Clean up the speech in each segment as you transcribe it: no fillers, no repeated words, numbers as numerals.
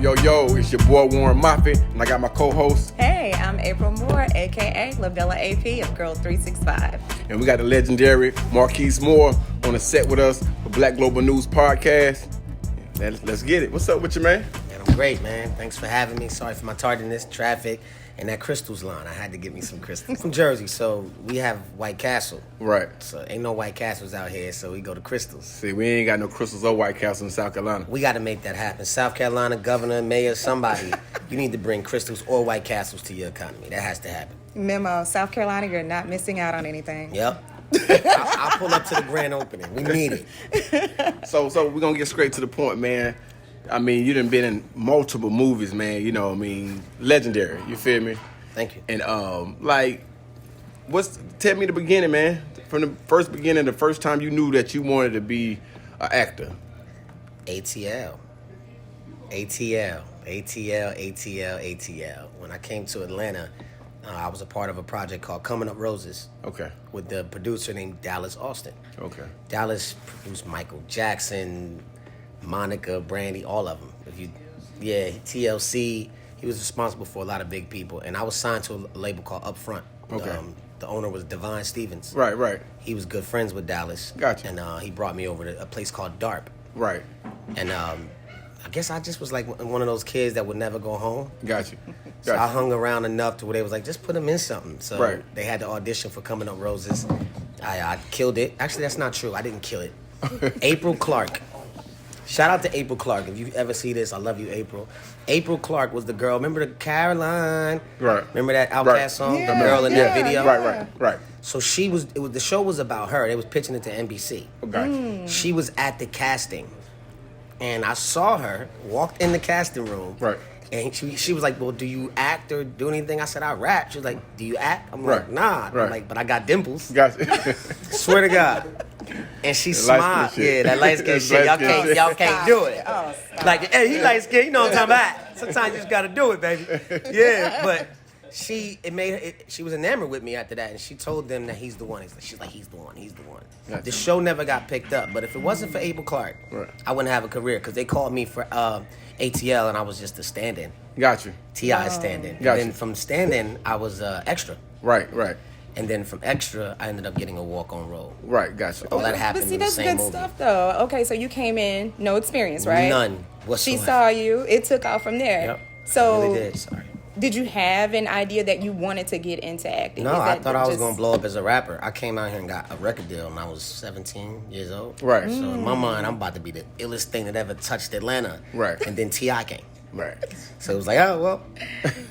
Yo, it's your boy Warren Moffitt, and I got my co-host. Hey, I'm April Moore, a.k.a. Lavella AP of Girl 365. And we got the legendary Markise Moore on the set with us for Black Global News Podcast. Let's get it. What's up with you, man? Man, I'm great, man. Thanks for having me. Sorry for my tardiness, traffic, and that crystals line. I had to get me some crystals. I'm from Jersey, so we have White Castle. Right. So ain't no White Castles out here, so we go to crystals. See, we ain't got no crystals or White Castle in South Carolina. We got to make that happen. South Carolina governor, mayor, somebody, you need to bring crystals or White Castles to your economy. That has to happen. Memo, South Carolina, you're not missing out on anything. Yep. I'll pull up to the grand opening. We need it. So we're going to get straight to the point, man. I mean, you done been in multiple movies, man. You know, I mean, legendary. You feel me? Thank you. And, tell me the beginning, man. From the first beginning, the first time you knew that you wanted to be an actor. ATL. When I came to Atlanta, I was a part of a project called Coming Up Roses. Okay. With the producer named Dallas Austin. Okay. Dallas produced Michael Jackson, Monica, Brandy, all of them. TLC. He was responsible for a lot of big people. And I was signed to a label called Upfront. Okay. The owner was Divine Stevens. Right. He was good friends with Dallas. Gotcha. And he brought me over to a place called DARP. Right. And I guess I just was like one of those kids that would never go home. Got you. So I hung around enough to where they was like, just put him in something. So they had to audition for Coming Up Roses. I killed it. Actually, that's not true. I didn't kill it. April Clark. Shout out to April Clark. If you ever see this, I love you, April. April Clark was the girl. Remember the Caroline? Right. Remember that Outkast song? Yeah, the girl in that video? Right. So the show was about her. They was pitching it to NBC. Gotcha. She was at the casting. And I saw her, walked in the casting room. Right. And she was like, well, do you act or do anything? I said, I rap. She was like, do you act? I'm like, nah. Right. I'm like, but I got dimples. Gotcha. Swear to God. And she smiled. Yeah, that light skin shit. Y'all can't do it. Oh, like, hey, he light skin. You know what I'm talking about. Sometimes you just got to do it, baby. Yeah, but she was enamored with me after that, and she told them that he's the one. She's like, he's the one. Gotcha. The show never got picked up, but if it wasn't for April Clark, I wouldn't have a career because they called me for ATL, and I was just a stand-in. Gotcha. T.I. stand-in. Gotcha. And then from stand-in, I was extra. Right. And then from extra, I ended up getting a walk-on role. Right, gotcha. All that happened But see, in the that's same good movie. stuff, though. Okay, so you came in, no experience, right? None whatsoever. She saw you. It took off from there. Yep. So, I really did. Sorry. did you have an idea that you wanted to get into acting? No, I thought I was going to blow up as a rapper. I came out here and got a record deal when I was 17 years old. Right. So in my mind, I'm about to be the illest thing that ever touched Atlanta. Right. And then T.I. came. Right. So it was like, oh, well.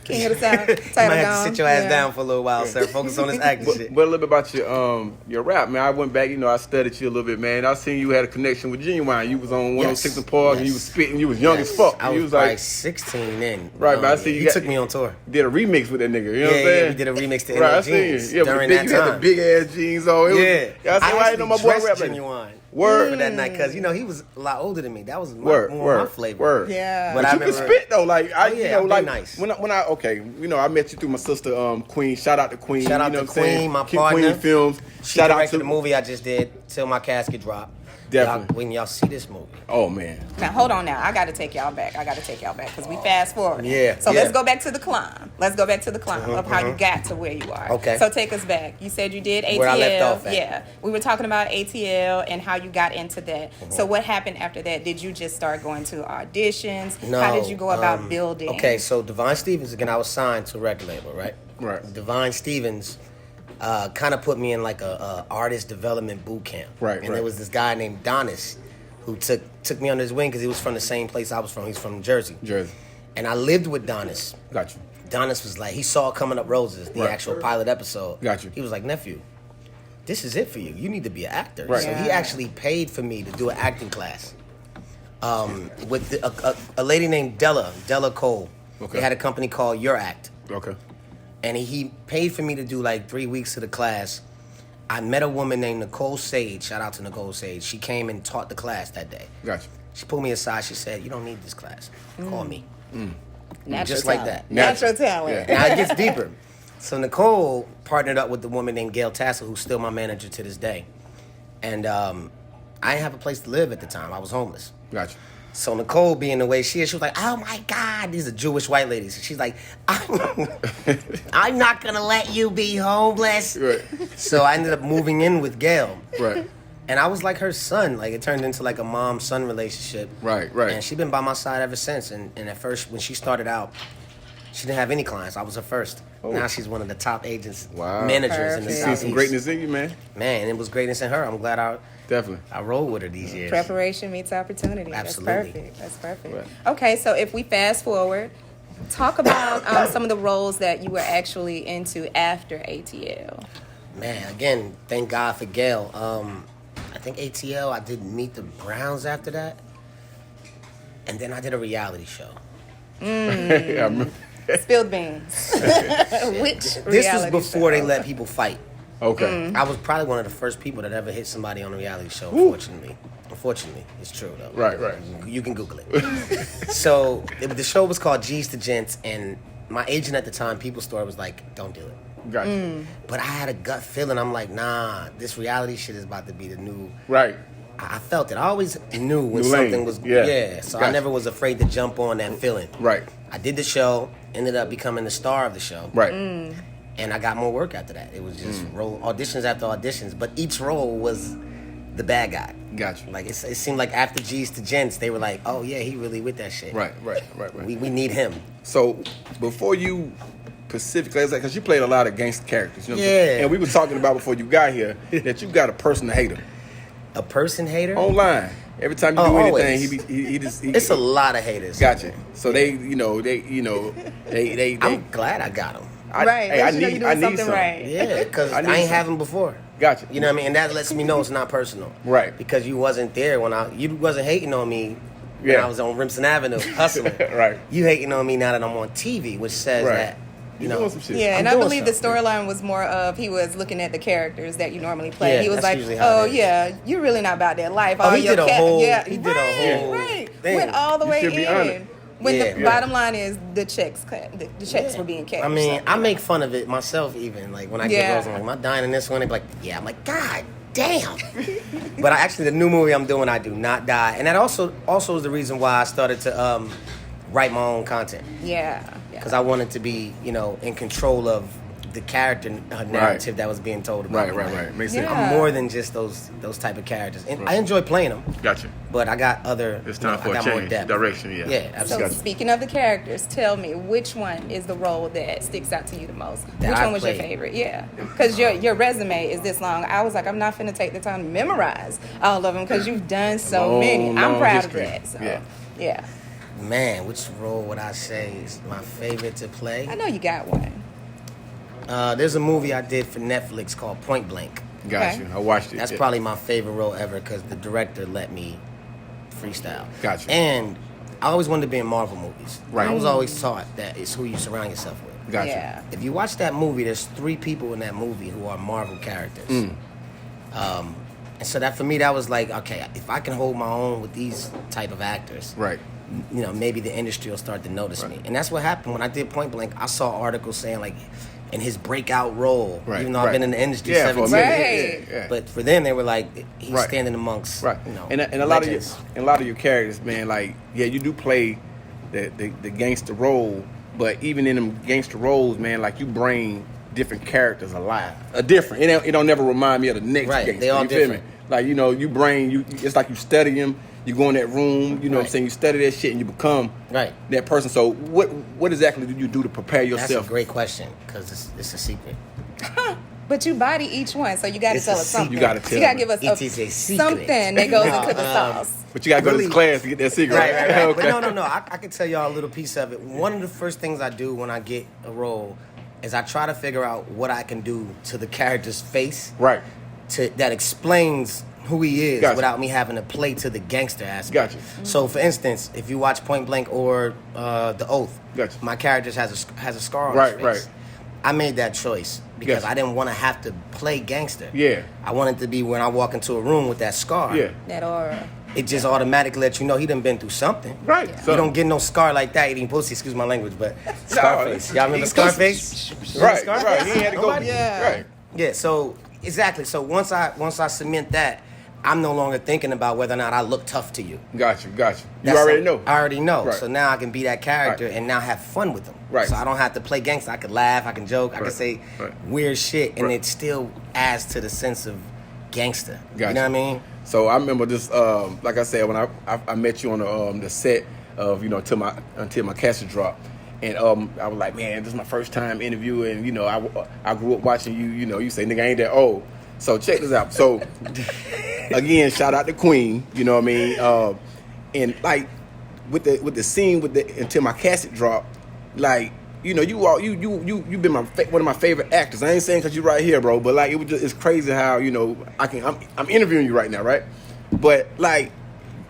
King of the South. You might have to sit your ass down for a little while, sir. Focus on this acting shit. But a little bit about your rap, man. I went back, I studied you a little bit, man. I seen you had a connection with Genuine. You was on 106 & Park, and you was spitting. You was young as fuck. I was was like like 16 then. Right, but I see you took me on tour. Did a remix with that nigga. You know what I'm saying? Yeah, we did a remix to right, NO I seen Jeans you. Yeah, during but that you time. had the big ass jeans on. Yeah. I said, why ain't know my boy rap Genuine. Word. For that night, because he was a lot older than me. That was more my flavor. Word. Yeah. But I you can spit though, like nice. When I met you through my sister Queen. Shout out to Queen. Shout out to Queen, my partner. Queen Films. She directed the movie I just did, Till My Casket Drop. Definitely. When y'all see this movie. Oh man. Now hold on. Now I got to take y'all back. Because we fast forward. Yeah. So yeah. let's go back to the climb. Of how you got to where you are. Okay. So take us back. You said you did ATL. Where I left off at. Yeah. We were talking about ATL and how you got into that. So what happened after that? Did you just start going to auditions? No. How did you go about building? Okay, so Divine Stevens, again, I was signed to a record label, right? Right. Divine Stevens kind of put me in like a artist development boot camp. Right. And there was this guy named Donis who took me under his wing because he was from the same place I was from. He's from Jersey. And I lived with Donis. Got you. Donis was like, he saw Coming Up Roses, the actual pilot episode. Got you. He was like, nephew, this is it for you. You need to be an actor. Right. So he actually paid for me to do an acting class with a lady named Della Cole. Okay. They had a company called Your Act. Okay. And he paid for me to do like 3 weeks of the class. I met a woman named Nicole Sage. Shout out to Nicole Sage. She came and taught the class that day. Gotcha. She pulled me aside. She said, you don't need this class. Call me. Natural Just talent. like that. Natural talent. Yeah. Now it gets deeper. So Nicole partnered up with the woman named Gail Tassel, who's still my manager to this day. And I didn't have a place to live at the time. I was homeless. Gotcha. So Nicole being the way she is, she was like, oh my God, these are Jewish white ladies. She's like, I'm not gonna let you be homeless. Right. So I ended up moving in with Gail. Right. And I was like her son. Like it turned into like a mom-son relationship. Right, right. And she's been by my side ever since. And at first, when she started out, she didn't have any clients. I was her first. Oh. Now she's one of the top agents, Wow. managers in the Perfect. See Southeast. some greatness in you, man. Man, it was greatness in her. I'm glad Definitely. I rolled with her these years. Preparation meets opportunity. Absolutely. That's perfect. Right. Okay, so if we fast forward, talk about some of the roles that you were actually into after ATL. Man, again, thank God for Gail. I think ATL, I did Meet the Browns after that. And then I did a reality show. Yeah, I remember. Spilled beans. Which This was reality before show? they let people fight. Okay. I was probably one of the first people that ever hit somebody on a reality show, unfortunately. Unfortunately, it's true, though. Right, right. You can Google it. So, the show was called G's to Gents, and my agent at the time, People Store, was like, don't do it. Gotcha. But I had a gut feeling. I'm like, nah, this reality shit is about to be the new... Right. I felt it. I always knew when New lane. something was... Yeah. So Gotcha. I never was afraid to jump on that feeling. Right. I did the show, ended up becoming the star of the show. Right. And I got more work after that. It was just auditions after auditions. But each role was the bad guy. Gotcha. Like, it seemed like after G's to Gents, they were like, oh, yeah, he really with that shit. Right. We need him. So before you specifically, because you played a lot of gangster characters, you know what I'm Yeah. saying? And we were talking about before you got here that you got a person to hate him A person hater? online. Every time you do always. anything, he just It's a lot of haters. Gotcha. So they I'm glad I got him. Right. Hey, I Let you know need you're doing something some. right. Yeah, because I I, need ain't some. have him before. Gotcha. You know what I mean? And that lets me know it's not personal. Right. Because you wasn't there when you wasn't hating on me when Yeah. I was on Remsen Avenue hustling. Right. You hating on me now that I'm on TV, which says Right. that, you You're know. doing some shit. Yeah, I'm and I doing believe the something. storyline was more of he was looking at the characters that you normally play. Yeah, he was that's like, usually how "Oh it is. yeah, you're really not about that life." Oh, he your did a cat- whole- yeah, he did a right, whole right. thing. Went all the You way should be in. honored. When Yeah. the bottom line is the checks, the checks were being cashed. I mean, I make fun of it myself even. Like when I get Yeah. roles, I'm like, am I dying in this one? They be like, yeah. I'm like, God damn. But the new movie I'm doing, I do not die. And that also is the reason why I started to write my own content. yeah. Because I wanted to be, in control of the character narrative that was being told about me. Right. Makes sense. Yeah. I'm more than just those type of characters. And I enjoy playing them, Gotcha. but I got other... It's time for I a got more change. depth. Direction, yeah. Yeah, So absolutely. speaking of the characters, tell me which one is the role that sticks out to you the most? That Which I one was your played. favorite? Yeah, because your resume is this long. I was like, I'm not finna take the time to memorize all of them because you've done so Long, many. I'm long proud history. of that. So Yeah. yeah, Man, which role would I say is my favorite to play? I know you got one. There's a movie I did for Netflix called Point Blank. Gotcha. Okay. I watched it. That's Yeah. probably my favorite role ever because the director let me freestyle. Gotcha. And I always wanted to be in Marvel movies. Right. I was always taught that it's who you surround yourself with. Gotcha. Yeah. If you watch that movie, there's 3 people in that movie who are Marvel characters. And so that for me, that was like, okay, if I can hold my own with these type of actors, Right. Maybe the industry will start to notice me. And that's what happened when I did Point Blank. I saw articles saying like, in his breakout role, Right. even though I've been in the industry Yeah, for a 17 minute. years. Yeah. But for them, they were like, he's Right. standing amongst, Right. And a lot legends. of your characters, man, like, yeah, you do play the gangster role, but even in them gangster roles, man, like you bring different characters alive. It don't never remind me of the next Right, gangster. they all you feel different. me? Like, it's like you study them, you go in that room, you know what I'm Right. saying, you study that shit and you become Right. that person. So what exactly do you do to prepare That's yourself? a great question because it's a secret. But you body each one, so you got to It's tell a us something. secret. You gotta tell You got to me. give us It is a secret. something that goes into the sauce. But you gotta go to this Really? class to get that secret. Right. Okay. But no. I can tell y'all a little piece of it. One of the first things I do when I get a role is I try to figure out what I can do to the character's face Right. that explains who he is Gotcha. without me having to play to the gangster aspect. Gotcha. So, for instance, if you watch Point Blank or The Oath, Gotcha. my character has a scar on Right, his face. right. I made that choice because Gotcha. I didn't want to have to play gangster. Yeah. I wanted to be when I walk into a room with that scar. Yeah. That aura. It just automatically lets you know he done been through something. Right. You don't get no scar like that eating pussy, excuse my language, but Scarface. Scarface. Y'all remember Scarface? Right, Scarface? right. He ain't had to go. Nobody? Yeah. Right. Yeah, so exactly. So once I cement that, I'm no longer thinking about whether or not I look tough to you. Got you. You already know. I already know. Right. So now I can be that character Right. and now have fun with them. Right. So I don't have to play gangster. I can laugh. I can joke. I can say weird shit, and Right. it still adds to the sense of gangster. Got you know what I mean? So I remember this, like I said, when I met you on the set of, you know, until my cassette dropped. And I was like, man, this is my first time interviewing. You know, I grew up watching you. You know, you say, nigga, I ain't that old. So check this out. So again, shout out to Queen. You know what I mean? And like with the scene until my cassette dropped, like, you know, you've been one of my favorite actors. I ain't saying because you're right here, bro, but like it's crazy how, you know, I'm interviewing you right now, right? But like,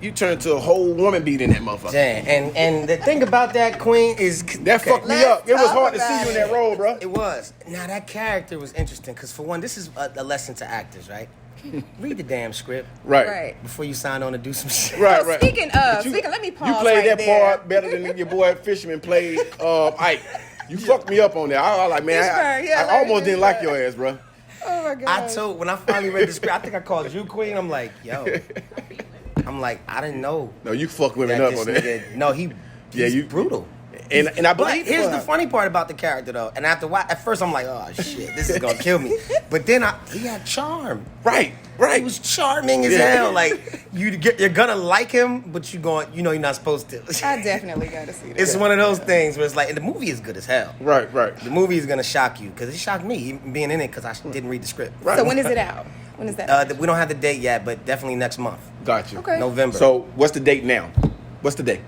you turned to a whole woman beat in that motherfucker. Yeah, and the thing about that, Queen, is that fucked me up. It was hard to see you in that role, bro. It was. Now that character was interesting because, for one, this is a lesson to actors, right? Read the damn script, Right. before you sign on to do some shit. Right, So right. speaking, let me pause. You played right that there. part better than your boy Fisherman played Ike. You fucked me up on that. I was like, man, I almost didn't like your ass, bro. Oh my god. When I finally read the script, I think I called you Queen. I'm like, yo. I didn't know. No, you fuck women that up on this that. nigga, no, he's brutal. And I But believe here's the funny part about the character, though. And at first I'm like, oh shit, this is gonna kill me. But then he had charm. Right. He was charming as hell. Like you're gonna like him, but you're not supposed to. I definitely got to see that. It's one of those things where it's like, and the movie is good as hell. Right. The movie is gonna shock you because it shocked me even being in it because I didn't read the script. So when is it out? When is that? We don't have the date yet, but definitely next month. Got you. Okay. November. So what's the date now? What's the date?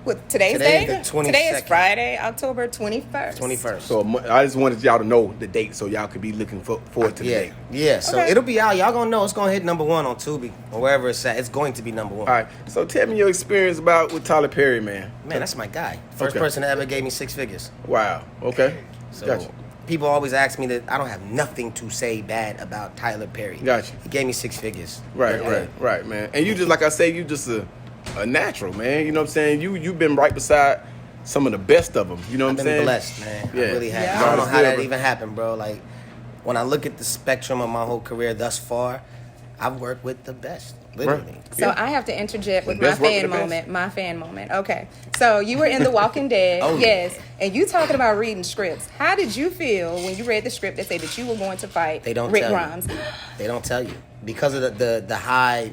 What, today's Today date? is the 22nd. Today is Friday, October 21st. 21st. So I just wanted y'all to know the date so y'all could be looking forward to the date. Yeah. So Okay. it'll be out. Y'all gonna know it's gonna hit number 1 on Tubi or wherever it's at. It's going to be number 1. All right. So tell me your experience with Tyler Perry, man. Man, that's my guy. First Okay. person that ever gave me 6 figures. Wow. Okay. So Gotcha. people always ask me that I don't have nothing to say bad about Tyler Perry. Gotcha. He gave me 6 figures. Right, man. And you just, like I say, you just a natural, man. You know what I'm saying? You've been right beside some of the best of them. You know what I've I'm been saying? blessed, man. Yeah. I really have. Yeah. I don't know God is how good, that bro. even happened, bro. Like, when I look at the spectrum of my whole career thus far, I've worked with the best, literally. Right. So I have to interject with The my best work with fan the best. moment. My fan moment. Okay. So you were in The Walking Dead. Oh, yes. And you talking about reading scripts. How did you feel when you read the script that said that you were going to fight They don't Rick tell you. Grimes? They don't tell you because of the high.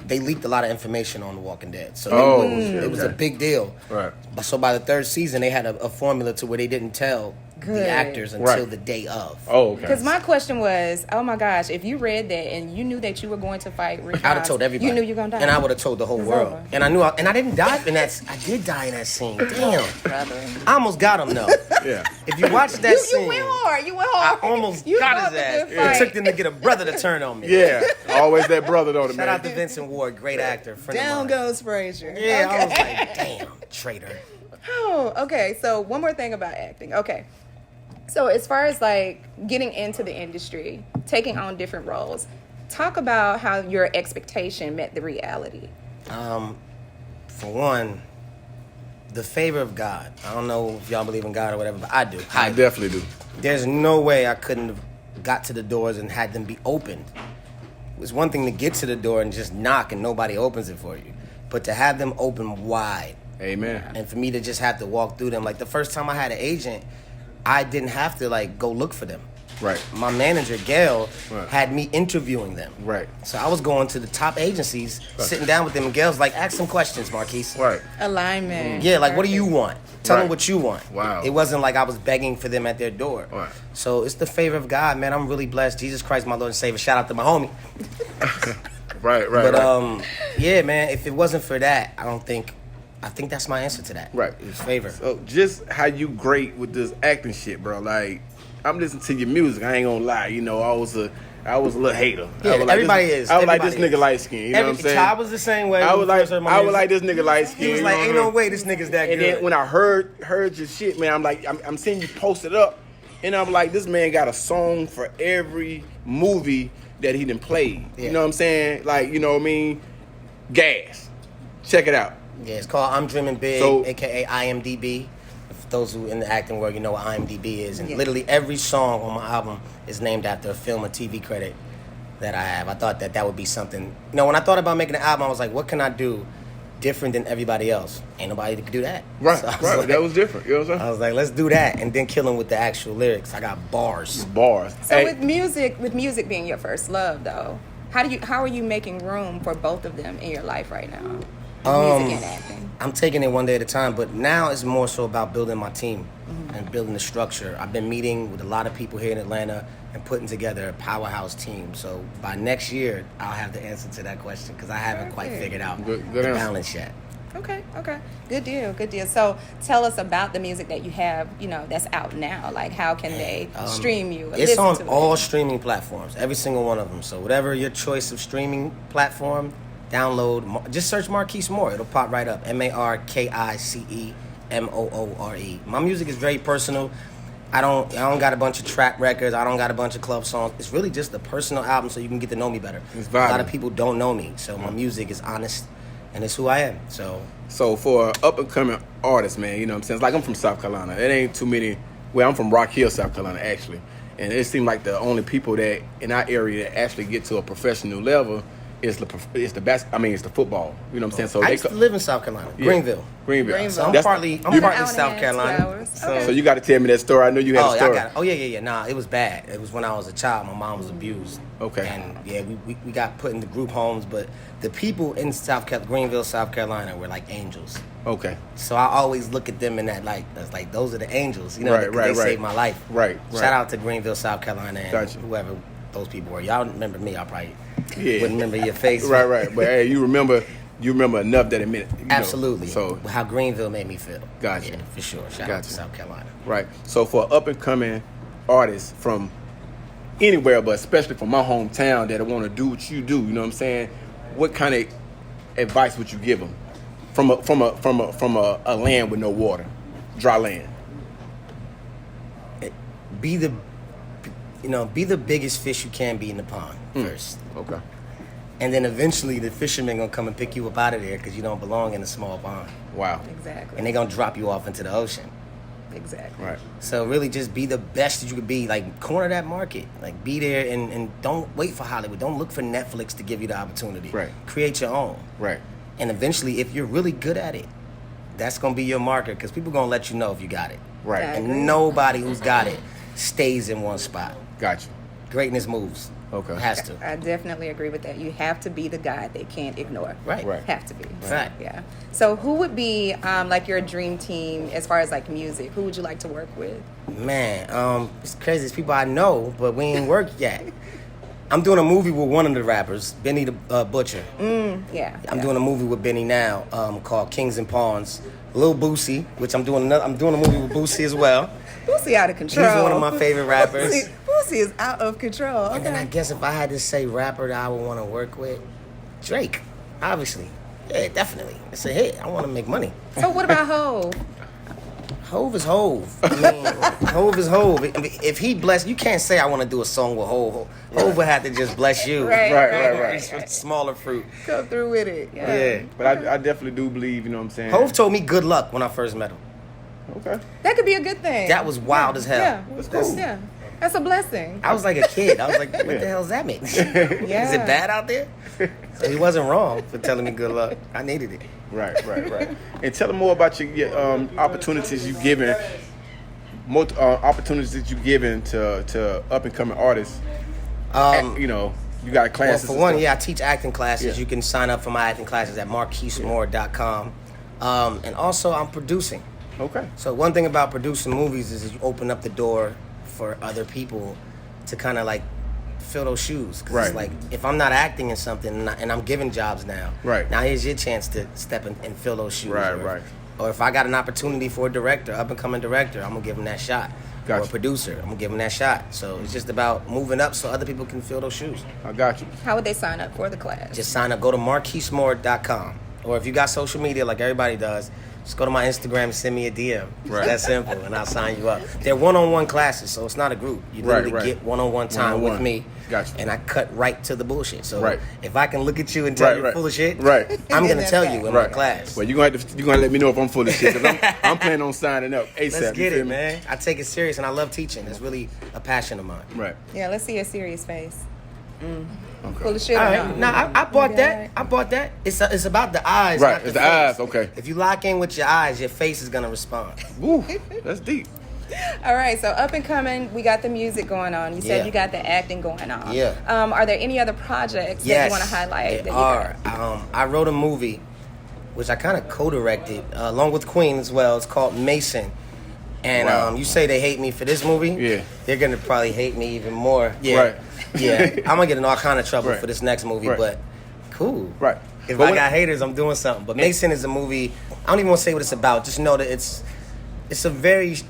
They leaked a lot of information on The Walking Dead, so it was a big deal. Right. So by the 3rd season, they had a formula to where they didn't tell Good. the actors until Right. the day of. Oh, okay. Because my question was, oh my gosh, if you read that and you knew that you were going to fight Rick Grimes, I'd have told everybody. You knew you were going to die. And I would have told the whole It's world. over. And I knew, and I didn't die in that. I did die in that scene. Damn. Brother. I almost got him though. Yeah. If you watch that You scene, went hard. You went I hard. almost You got fought his the ass. good It fight. took them to get a brother to turn on me. Yeah. Always that brother, though, Shout man. out to Vincent Ward, great actor, friend Down of mine. goes Frazier. Yeah, Okay. I was like, damn, traitor. Oh, okay. So one more thing about acting. Okay. So as far as like getting into the industry, taking on different roles, talk about how your expectation met the reality. For one, the favor of God. I don't know if y'all believe in God or whatever, but I do. I definitely do. There's no way I couldn't have got to the doors and had them be opened. It's one thing to get to the door and just knock and nobody opens it for you. But to have them open wide Amen. and for me to just have to walk through them. Like the first time I had an agent, I didn't have to like go look for them. Right. My manager, Gail, Right. had me interviewing them. Right. So I was going to the top agencies, sitting down with them, and Gail's like, ask some questions, Markise. Right. Alignment. Yeah, like, what do you want? Tell them Right. what you want. Wow. It wasn't like I was begging for them at their door. Right. So it's the favor of God, man. I'm really blessed. Jesus Christ, my Lord and Savior. Shout out to my homie. Right. But, yeah, man, if it wasn't for that, I think that's my answer to that. Right. It was favor. So just how you great with this acting shit, bro. Like, I'm listening to your music. I ain't gonna lie. You know, I was a little hater. Yeah, I was everybody this, is. I was like, Everybody this nigga is. light skin. You know what I'm saying? Ty was the same way. I when was he like, first heard my I was music. like, this nigga light skin. He was you like, know ain't what I no mean? way this nigga's that And good. then when I heard your shit, man, I'm seeing you post it up, and I'm like, this man got a song for every movie that he done played. Yeah. You know what I'm saying? Like, you know what I mean? Gas. Check it out. Yeah, it's called I'm Dreaming Big, So- a.k.a. IMDb. For those who in the acting world, you know what IMDb is. And Yeah. literally every song on my album is named after a film or TV credit that I have. I thought that would be something. You know, when I thought about making an album, I was like, what can I do different than everybody else? Ain't nobody that could do that. Right, so right. Like, that was different. You know what I'm saying? I was like, let's do that, and then kill him with the actual lyrics. I got bars. So with music being your first love, though, how are you making room for both of them in your life right now? Music and acting. I'm taking it one day at a time, but now it's more so about building my team and building the structure. I've been meeting with a lot of people here in Atlanta and putting together a powerhouse team. So by next year, I'll have the answer to that question because I haven't quite figured out the balance yet. Okay. Good deal. So tell us about the music that you have, that's out now. Like, how can they stream you? It's on all streaming platforms, every single one of them. So whatever your choice of streaming platform, download. Just search Markise Moore. It'll pop right up. MarkiceMoore. My music is very personal. I don't got a bunch of trap records. I don't got a bunch of club songs. It's really just a personal album so you can get to know me better. It's a lot of people don't know me, so my music is honest, and it's who I am. So for up and coming artists, man, you know what I'm saying? It's like I'm from South Carolina. It ain't too many. Well, I'm from Rock Hill, South Carolina, actually, and it seems like the only people that in our area that actually get to a professional level is the football. You know what I'm saying? So I used to live in South Carolina, Greenville. So I'm partly South Carolina. So you got to tell me that story. I know you had a story. I got it. Oh yeah. Nah, it was bad. It was when I was a child. My mom was abused. Okay. And yeah, we got put into group homes, but the people in Greenville, South Carolina, were like angels. Okay. So I always look at them in that light. That's like those are the angels. You know, they saved my life. Right. Shout out to Greenville, South Carolina, and whoever those people were. Y'all remember me? I probably wouldn't remember your face. Right. But hey, you remember enough that it meant. Absolutely. So how Greenville made me feel. Gotcha. Yeah, for sure. Shout out to South Carolina. Right. So for up and coming artists from anywhere, but especially from my hometown that want to do what you do, you know what I'm saying? What kind of advice would you give them from a land with no water, dry land? Be the biggest fish you can be in the pond first. Okay. And then eventually the fishermen gonna come and pick you up out of there because you don't belong in a small pond. Wow. Exactly. And they're gonna drop you off into the ocean. Exactly. Right. So really just be the best that you could be. Like, corner that market. Like, be there and don't wait for Hollywood. Don't look for Netflix to give you the opportunity. Right. Create your own. Right. And eventually, if you're really good at it, that's gonna be your marker because people gonna let you know if you got it. Right. And nobody who's got it stays in one spot. Gotcha. Greatness moves. Okay. It has to. I definitely agree with that. You have to be the guy they can't ignore. Right. Have to be. Right. Yeah. So who would be like your dream team as far as like music? Who would you like to work with? Man, it's crazy. It's people I know, but we ain't worked yet. I'm doing a movie with one of the rappers, Benny the Butcher. Yeah. I'm doing a movie with Benny now called Kings and Pawns. Lil Boosie, which I'm doing a movie with Boosie as well. Boosie out of control. He's one of my favorite rappers. Boosie is out of control. Okay. And then I guess if I had to say rapper that I would want to work with, Drake, obviously. Yeah, definitely. It's a hit. I want to make money. So what about Hov? Hov is Hov. I mean, Hov is Hov. I mean, if he bless, you can't say I want to do a song with Hov. Hov would have to just bless you. Right. Smaller fruit. Come through with it. Yeah. But I definitely do believe, you know what I'm saying? Hov told me good luck when I first met him. Okay. That could be a good thing. That was wild as hell. Yeah. That's cool. Yeah. That's a blessing. I was like a kid. I was like, what the hell does that mean? Yeah. Is it bad out there? So he wasn't wrong for telling me good luck. I needed it. Right. And tell them more about your opportunities you given, opportunities that you given to up and coming artists. You got classes. Well, for one, I teach acting classes. Yeah. You can sign up for my acting classes at MarkiseMoore.com. And also, I'm producing. Okay. So one thing about producing movies is you open up the door for other people to kind of like fill those shoes. Cause it's like, if I'm not acting in something and I'm giving jobs now, now here's your chance to step in and fill those shoes. Right. Or if I got an opportunity for a director, up and coming director, I'm gonna give him that shot. Gotcha. Or a producer, I'm gonna give him that shot. So it's just about moving up so other people can fill those shoes. I got you. How would they sign up for the class? Just sign up. Go to MarkiseMoore.com. Or if you got social media like everybody does, just go to my Instagram and send me a DM. Right. That's simple, and I'll sign you up. They're one-on-one classes, so it's not a group. You literally get one-on-one time with me. Gotcha. And I cut right to the bullshit. So if I can look at you and tell you're full of shit, I'm gonna tell you in my class. Well, you're gonna let me know if I'm full of shit, because I'm planning on signing up ASAP. Let's get it, man. I take it serious, and I love teaching. It's really a passion of mine. Right. Yeah, let's see a serious face. Full of shit. All right. Nah, I bought that. I bought that. It's about the eyes. Right, not it's the the eyes, face. okay. If you lock in with your eyes, your face is gonna respond. Woo, that's deep. All right, so up and coming, we got the music going on. You said Yeah. you got the acting going on. Yeah. Are there any other projects that you want to highlight? There are. I wrote a movie, which I kind of co-directed, along with Queen as well. It's called Mason. And Wow. you say they hate me for this movie? Yeah. They're gonna probably hate me even more. Yeah. Right. Yeah. I'm gonna get in all kind of trouble Right. for this next movie, Right. but cool. Right. If But I when- got haters, I'm doing something. But Mason is a movie. I don't even want to say what it's about. Just know that it's a very it's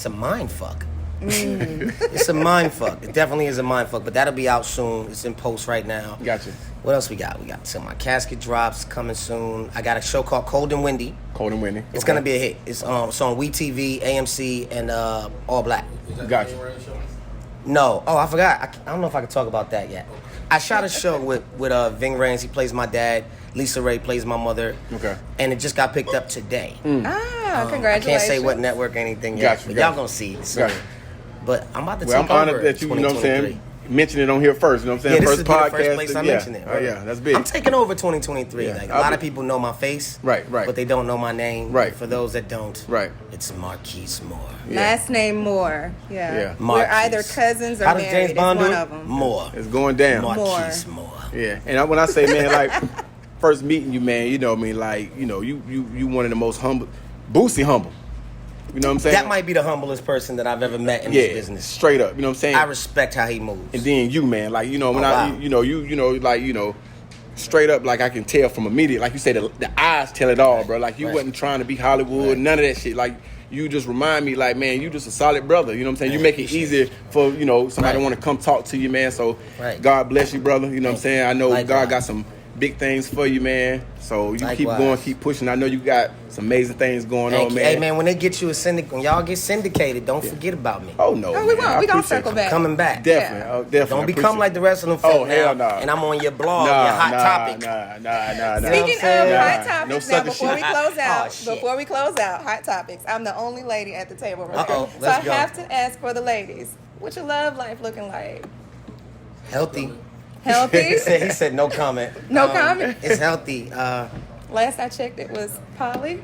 a mind fuck. It's a mind fuck. It definitely is a mind fuck. But that'll be out soon. It's in post right now. Gotcha. What else we got? We got some My Casket drops coming soon. I got a show called Cold and Windy. Cold and Windy. It's gonna be a hit. It's on WeTV, AMC, and All Black. Gotcha. No, I forgot. I don't know if I can talk about that yet. I shot a show with Ving Rhames. He plays my dad. Lisa Ray plays my mother. Okay. And it just got picked up today. Ah, I congratulations. can't say what network or anything yet. Gotcha, But gotcha. y'all gonna see soon. Gotcha. But I'm about to Well, take I'm over honored that you know what I'm 2023. saying, mention it on here first. You know what I'm Yeah, saying? this First is the podcast. first place I yeah. mentioned it. Oh yeah, that's big. I'm taking over 2023. Yeah. Like a I'll lot be- of people know my face, Right. but they don't know my name. Right. For those that don't, Right. it's Markise Moore. Yeah. Last name Moore. Yeah. Yeah. We're Markise. either cousins or How does married. James Bond it's do one it? of them. Moore. It's going down. Markise Moore. Yeah, and when I say, man, like first meeting you, man, you know what I mean, like you one of the most humble, Boosie humble. You know what I'm saying? That might be the humblest person that I've ever met in yeah, this business. straight up. You know what I'm saying? I respect how he moves. And then you, man, like when wow. straight up, like I can tell from immediate, like you say, the eyes tell it all, bro. Like you Right. wasn't trying to be Hollywood, none of that shit. Like you just remind me, like man, you just a solid brother. You know what I'm saying? You make it easier for somebody Right. want to come talk to you, man. So Right. God bless you, brother. You know what I'm saying? I know Likewise. God got some big things for you, man. So you keep Likewise. going, keep pushing. I know you got some amazing things going Thank on, you. man. Hey man, when they get you when y'all get syndicated, don't forget about me. Oh no, Oh, we man. won't. I We gonna appreciate circle you. back. Coming back. Definitely, Yeah. oh, definitely. Don't I become appreciate like the rest of them folk Oh, now. hell nah. And I'm on your blog, Nah, your hot nah, topic. Nah. Speaking of Nah. hot No topics, now sucker before we shit. close out, Oh, shit. hot topics. I'm the only lady at the table right Uh-oh, now, so let's I go. have to ask for the ladies. What's your love life looking like? Healthy. Healthy? he said no comment. No comment? It's healthy. Last I checked, it was poly.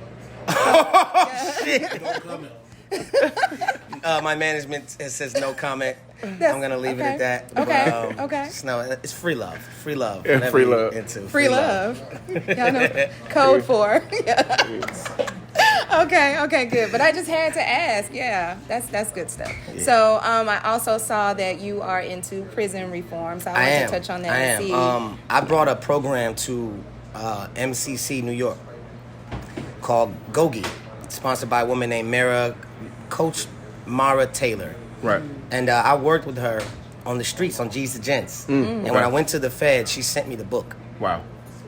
My management says no comment. That's- I'm gonna leave it okay. at that. Okay, But, okay. just know it's free love. Free love. Yeah, Whatever free you're love. Into. Free love. Y'all know code for. Okay, good. But I just had to ask. Yeah, that's good stuff. So I also saw that you are into prison reform. So I wanted to touch on that I and am. see. I brought a program to MCC New York called Gogi, sponsored by a woman named Coach Mara Taylor. Right. And I worked with her on the streets on G's to Gents. And when I went to the Fed, she sent me the book. Wow.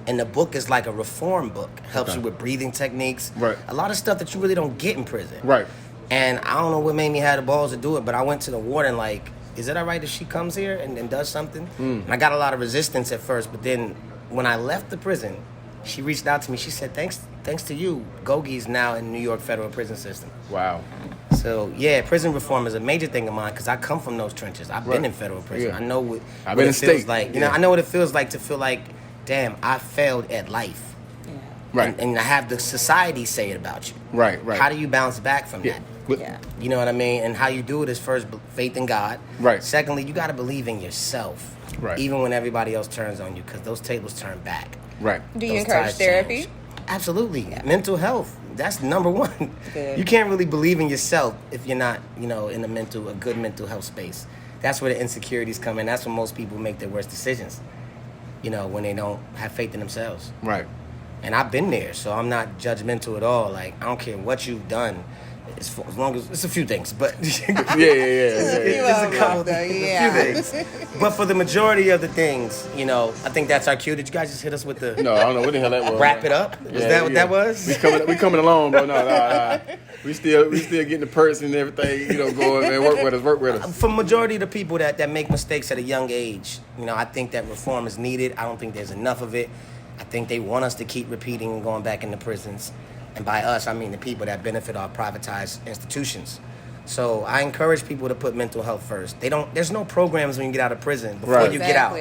And the book is like a reform book. Helps you with breathing techniques. Right. A lot of stuff that you really don't get in prison. Right. And I don't know what made me have the balls to do it, but I went to the warden like, is it all right if she comes here and does something? And I got a lot of resistance at first, but then when I left the prison, she reached out to me. She said, thanks to you, Gogi's now in New York federal prison system. Wow. So, yeah, prison reform is a major thing of mine because I come from those trenches. I've been Right. in federal prison. Yeah. I know what, I've what been it in feels state. like. You Yeah. know, I know what it feels like to feel like, damn, I failed at life. Right. And I have the society say it about you. Right. How do you bounce back from Yeah. that? But- Yeah. You know what I mean? And how you do it is first faith in God. Right. Secondly, you got to believe in yourself. Right. Even when everybody else turns on you, because those tables turn back. Right. Do you Those encourage tides therapy? change. Absolutely. Mental health. That's number one. Good. You can't really believe in yourself if you're not, in a good mental health space. That's where the insecurities come in. That's when most people make their worst decisions. When they don't have faith in themselves. Right. And I've been there, so I'm not judgmental at all. Like, I don't care what you've done, as long as it's a few things, but Yeah. There's a couple yeah. few things. But for the majority of the things, I think that's our cue. Did you guys just hit us with the No, I don't know what the hell that was. wrap it up? Was that what that was? We coming along, bro. No. We still getting the perks and everything, going, man. Work with us. For majority of the people that make mistakes at a young age, I think that reform is needed. I don't think there's enough of it. I think they want us to keep repeating and going back into prisons. And by us, I mean the people that benefit our privatized institutions. So I encourage people to put mental health first. There's no programs when you get out of prison before you get out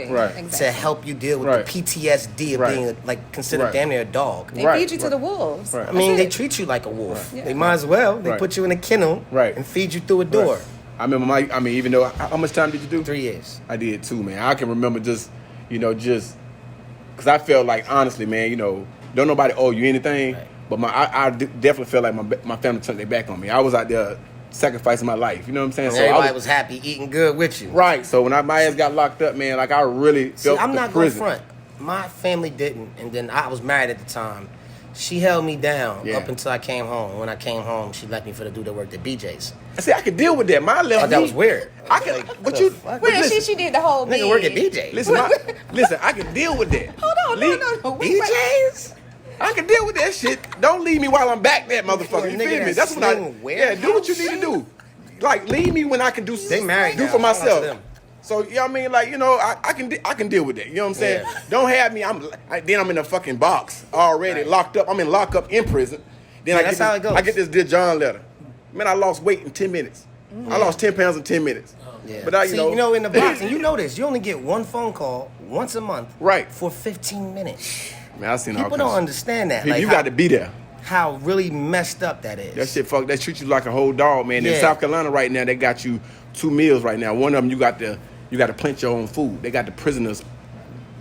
to help you deal with the PTSD of being considered damn near a dog. They feed you to the wolves. I mean, they treat you like a wolf. Yeah. They might as well. They put you in a kennel and feed you through a door. I remember even though, how much time did you do? 3 years. I did too, man. I can remember just because I felt like, honestly, man, don't nobody owe you anything. Right. But I definitely felt like my family turned their back on me. I was out there sacrificing my life. You know what I'm saying? And so everybody was happy, eating good with you. Right. So when my ass got locked up, man, I really felt I'm the not prison. going front. My family didn't. And then I was married at the time. She held me down up until I came home. When I came home, she left me for the dude that worked at BJ's. I said I could deal with that. That was weird. I can. But you. She did the whole nigga work at BJ's. Listen, I can deal with that. Hold on, no. BJ's. I can deal with that shit. Don't leave me while I'm back there, motherfucker. You feel me? That's what do what you need to do. Like, leave me when I can do for myself. So, you know what I mean? Like, I can deal with that. You know what I'm saying? Yeah. Don't have me. Then I'm in a fucking box already, locked up. I'm in lockup in prison. Then that's how it goes. I get this Dear John letter. Man, I lost weight in 10 minutes. I lost 10 pounds in 10 minutes. Yeah. But in the box, and you know this, you only get one phone call once a month for 15 minutes. Man, I seen people don't understand that. You got to be there. How really messed up that is. That shit, they treat you like a whole dog, man. In South Carolina right now, they got you 2 meals right now. One of them, you got to plant your own food. They got the prisoners.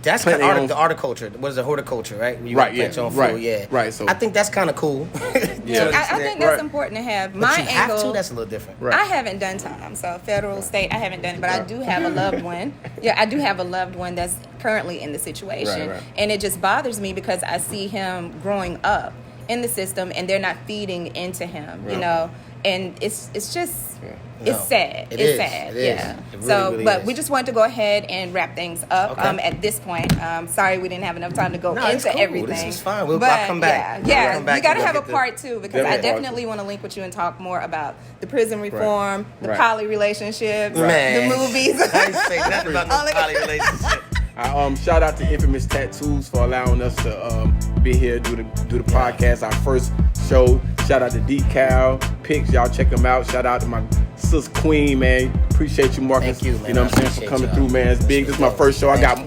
That's the horticulture. What is it? Horticulture, right? You plant your own food, Right. So I think that's kind of cool. I think that's important to have. But you have to. That's a little different. Right. I haven't done time, so federal, state, I haven't done it, but I do have a loved one. Yeah, I do have a loved one that's currently in the situation, and it just bothers me because I see him growing up in the system, and they're not feeding into him, and it's just. It's sad. It's sad. Yeah. It really but we just wanted to go ahead and wrap things up at this point. Sorry we didn't have enough time to go into everything. This is fine. I'll come back. Yeah. We got to have a part 2 because I definitely want to link with you and talk more about the prison reform, the poly relationships, the movies. I ain't say nothing about no poly relationships. Shout out to Infamous Tattoos for allowing us to be here, do the podcast, our first show. Shout out to Decal Pics, y'all check them out. Shout out to my sis Queen, man. Appreciate you, Marcus. Thank you, man. You know what I'm saying, for coming through, man. It's big. This is my first show. I got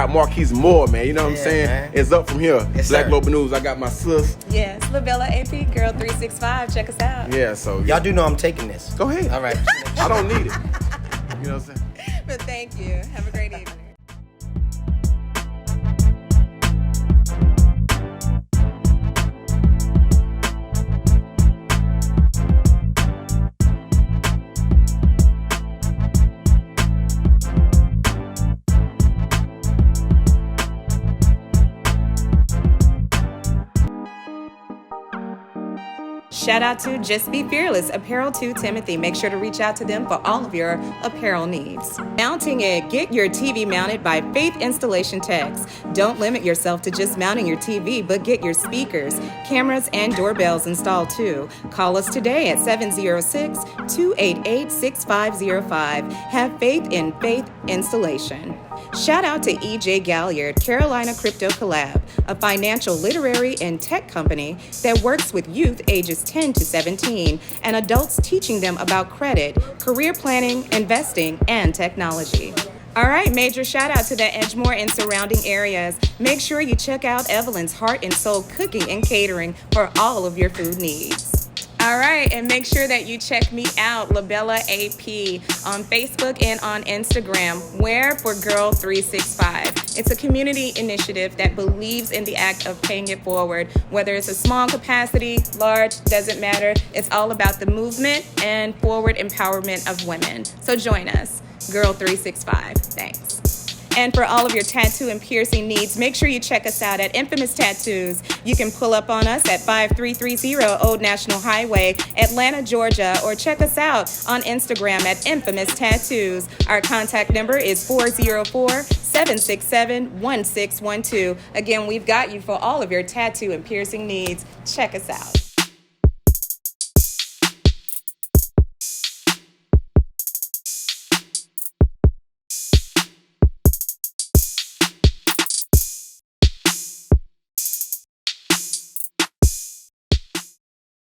Markise Moore, man. You know what I'm saying? Man. It's up from here. Yes, Black Global News. I got my sis. Yes, Labella AP Girl 365. Check us out. Yeah, so y'all do know I'm taking this. Go ahead. All right. I don't need it. You know what I'm saying? But thank you. Have a great evening. Shout out to Just Be Fearless, Apparel to Timothy. Make sure to reach out to them for all of your apparel needs. Mounting it. Get your TV mounted by Faith Installation Techs. Don't limit yourself to just mounting your TV, but get your speakers, cameras, and doorbells installed too. Call us today at 706-288-6505. Have faith in Faith Installation. Shout out to EJ Galliard, Carolina Crypto Collab, a financial, literary, and tech company that works with youth ages 10 to 17 and adults teaching them about credit, career planning, investing, and technology. All right, major shout out to the Edgemoor and surrounding areas. Make sure you check out Evelyn's Heart and Soul Cooking and Catering for all of your food needs. All right, and make sure that you check me out, Labella AP, on Facebook and on Instagram, where for Girl 365. It's a community initiative that believes in the act of paying it forward, whether it's a small capacity, large, doesn't matter. It's all about the movement and forward empowerment of women. So join us, Girl 365. Thanks. And for all of your tattoo and piercing needs, make sure you check us out at Infamous Tattoos. You can pull up on us at 5330 Old National Highway, Atlanta, Georgia, or check us out on Instagram at Infamous Tattoos. Our contact number is 404-767-1612. Again, we've got you for all of your tattoo and piercing needs. Check us out.